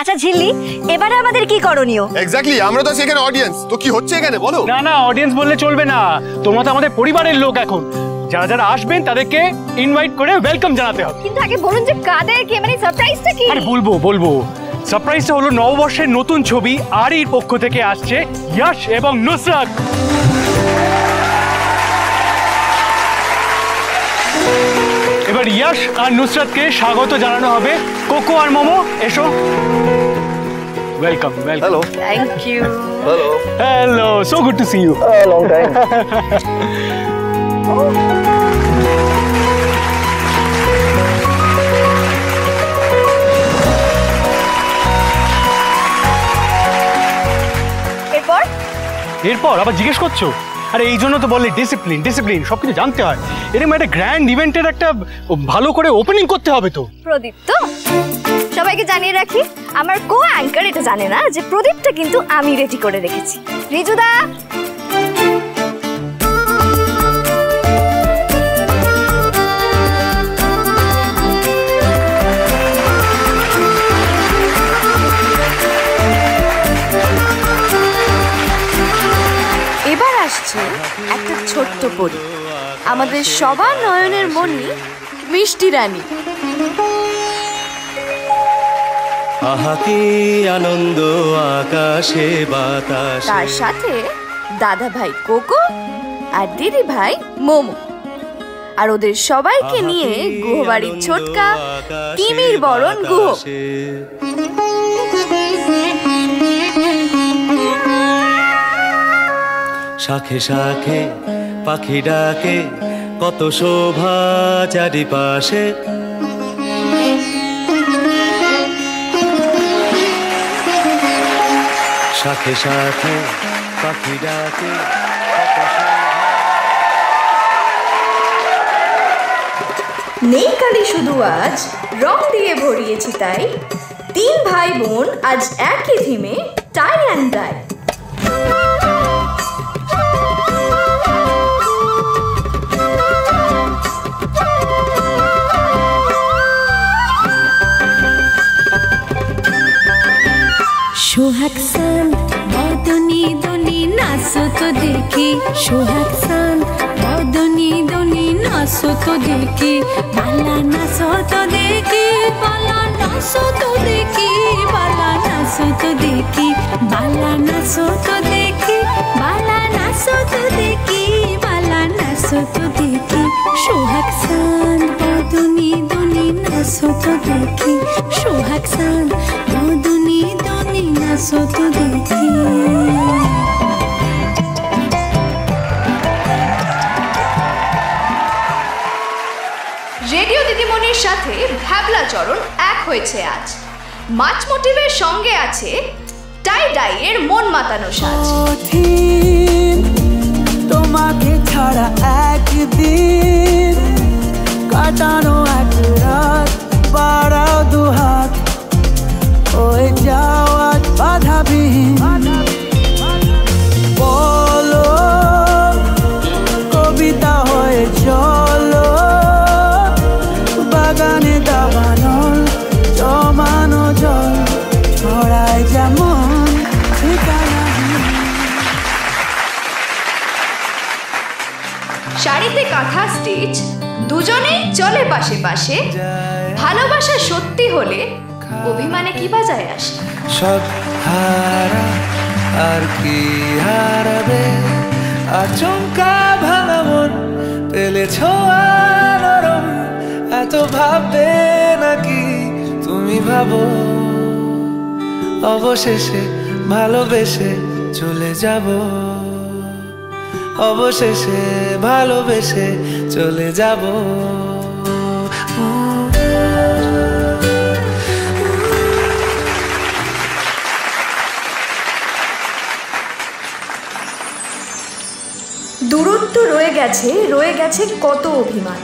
আচ্ছা ঝিল্লি, এবারে আমাদের কি করণীয়? এক্স্যাক্টলি, আমরা তো সেখানে অডিয়েন্স, তো কি হচ্ছে এখানে বলো? না না, অডিয়েন্স বললে চলবে না, তোমরা তো আমাদের পরিবারের লোক এখন। যারা যারা আসবেন তাদেরকে ইনভাইট করে ওয়েলকাম জানাতে হবে। কিন্তু আগে বলুন যে কাদেরকে, মানে সারপ্রাইজটা কি? আরে বলবো সারপ্রাইজটা হলো নববর্ষের নতুন ছবি আরির পক্ষ থেকে আসছে ইয়াশ এবং নুসরাত। এবার ইয়াশ আর নুসরাতকে স্বাগত জানানো হবে। কোকো আর মোমো এসো। Welcome. Hello. Thank you. Hello, so good to see you. Long time. এরপর আবার জিজ্ঞেস করছো? আরে এই জন্য তো বললে ডিসিপ্লিন সবকিছু জানতে হয়। এরকম একটা গ্র্যান্ড ইভেন্টের একটা ভালো করে ওপেনিং করতে হবে তো। প্রদীপ তো সবাইকে জানিয়ে রাখি, আমার কো অ্যাঙ্কার এটা জানে না যে প্রদীপটা কিন্তু আমি রেডি করে রেখেছি। রিজুদা, এবার আসছে একটা ছোট্ট পরী, আমাদের সবার নয়নের মণি, মিষ্টি রানী। আহা কি আনন্দ আকাশে বাতাসে, তার সাথে দাদা ভাই কোকো আর দিদি ভাই মোমো, আর ওদের সবাইকে নিয়ে গুহবাড়ির ছোটকা তিমির বরণ গুহ। শাখে শাখে পাখি ডাকে, কত শোভা চারিপাশে, শাখে শাখে পাখি ডাকে। নেই কালি শুধু আজ, রং দিয়ে ভরিয়েছি তাই, তিন ভাই বোন আজ একই থিমে, টাই অ্যান্ড ডাই। সোহাগ সান বদনি দনি নাচো তো দেখি, সোহাগ সান বদনি দনি নাচো তো দেখি, বালা নাচো তো দেখি, বালা নাচো তো দেখি, বালা নাচো তো দেখি, বালা নাচো তো দেখি, বালা নাচো তো দেখি, বালা নাচো তো দেখি, সোহাগ সান বদনি দনি নাচো তো দেখি, সোহাগ সান বদনি দনি নাচো তো দেখি। রেডিও দিদিমণির সাথে ভ্যাবলা চরণ এক হয়েছে আজ। মাছ মোটিভের সঙ্গে আছে টাই ডাই এর মন মাতানো সাজ। তোমাকে ছাড়া একদিন কাটানো এক রাত, বাড়াও দুহাত, হয়ে যাওয়া বাধাবিহীন, বলো কবিতা হয়ে চলো, বাগানে দাবানো জমানো জল ছড়ায় যেমন ঠিকানাহীন। শাড়িতে কাঁথা স্টেজ, দুজনেই চলে পাশে পাশে, ভালোবাসা সত্যি হলে অভিমানে কি বাজায় আসে। সব হারা আর কি হারাবে, আচমকা ভাঙা মন পেলে ছোঁয়া নরম, এত ভাববে নাকি তুমি ভাবো, অবশেষে ভালোবেসে চলে যাব, অবশেষে ভালোবেসে চলে যাব। দূরত্ব রয়ে গেছে কত অভিমান,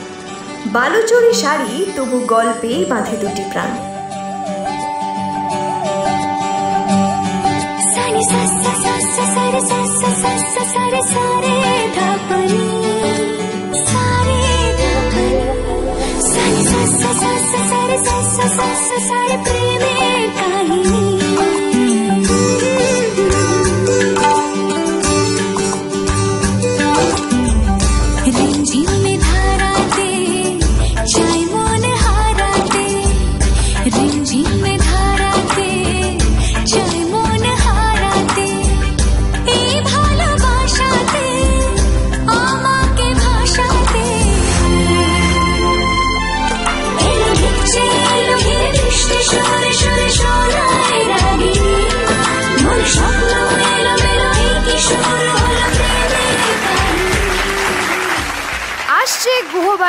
বালুচরি শাড়ি তবু গল্পেই বাঁধে দুটি প্রাণ। প্রেমের কাহিনী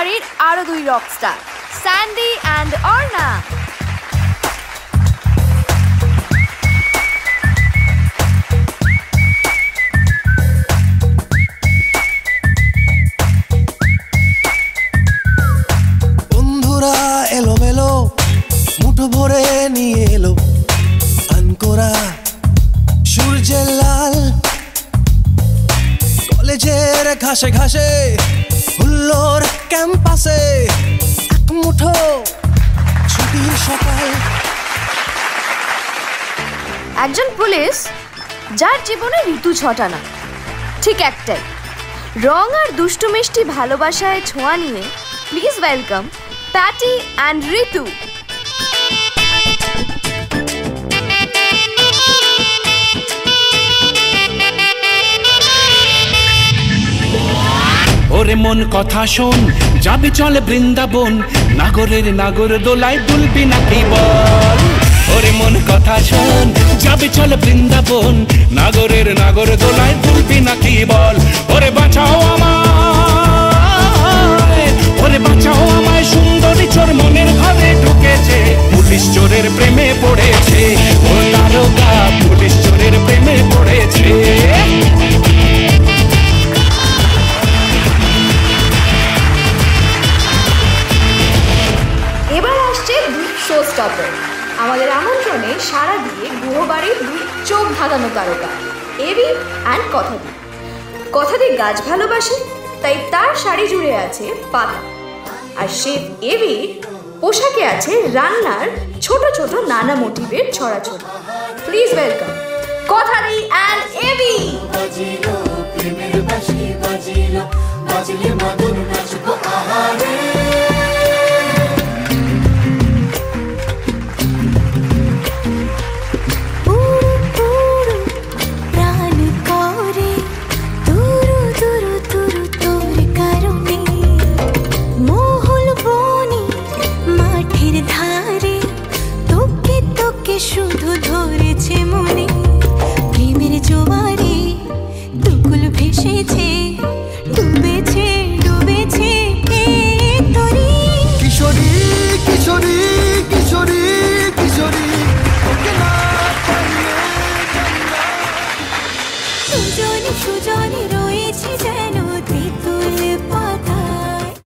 গুহবাড়ির আরো দুই রকস্টার, স্যান্ডি অ্যান্ড অর্ণা। বন্ধুরা এলোমেলো মুঠো ভরে নিয়ে এলো আনকোরা সূর্যের লাল, কলেজের ঘাসে ঘাসে হুল্লোর ক্যাম্পাসে এক মুঠো ছুটির সকাল। একজন পুলিশ যার জীবনে ঋতু ছটা না, ঠিক একটাই, রং আর দুষ্টু মিষ্টি ভালোবাসায় ছোঁয়া নিয়ে প্লিজ ওয়েলকাম প্যাটি অ্যান্ড ঋতু। ওরে মন কথা শোন, যাবি চলে বৃন্দাবন, নাগরের নাগর দোলায় দুলবি নাকি বল। ওরে মন কথা শোন, যাবি চলে বৃন্দাবন, নাগরের নাগর দোলায় দুলবি নাকি বল। ওরে বাঁচাও আমায়, ওরে বাঁচাও আমায়, সুন্দরী চোর মনের ঘরে ঢুকেছে, পুলিশ চোরের প্রেমে পড়েছে। ও তারকা পুলিশ চোরের প্রেমে পড়েছে। এবার আসছে দুই শো স্টপার। আমাদের আমন্ত্রণে সাড়া দিয়ে গুহবাড়ির দুই চোখ ধাঁধানো তারকা, এবি অ্যান্ড কথাদি। কথাদি গাছ ভালোবাসে, তাই তার শাড়ি জুড়ে আছে পাতা, আর শেফ এবির পোশাকে আছে রান্নার ছোট ছোট নানা মোটিভের ছড়াছড়ি। প্লিজ ওয়েলকাম কথাদি অ্যান্ড এবি। শুধু ধরেছে মনে প্রেমের জোয়ারে, দুকুল ভেসেছে, ডুবেছে ডুবেছে তরি। কিশোরী কিশোরী কিশোরী কিশোরী, সুজনে সুজনে রয়েছে যেন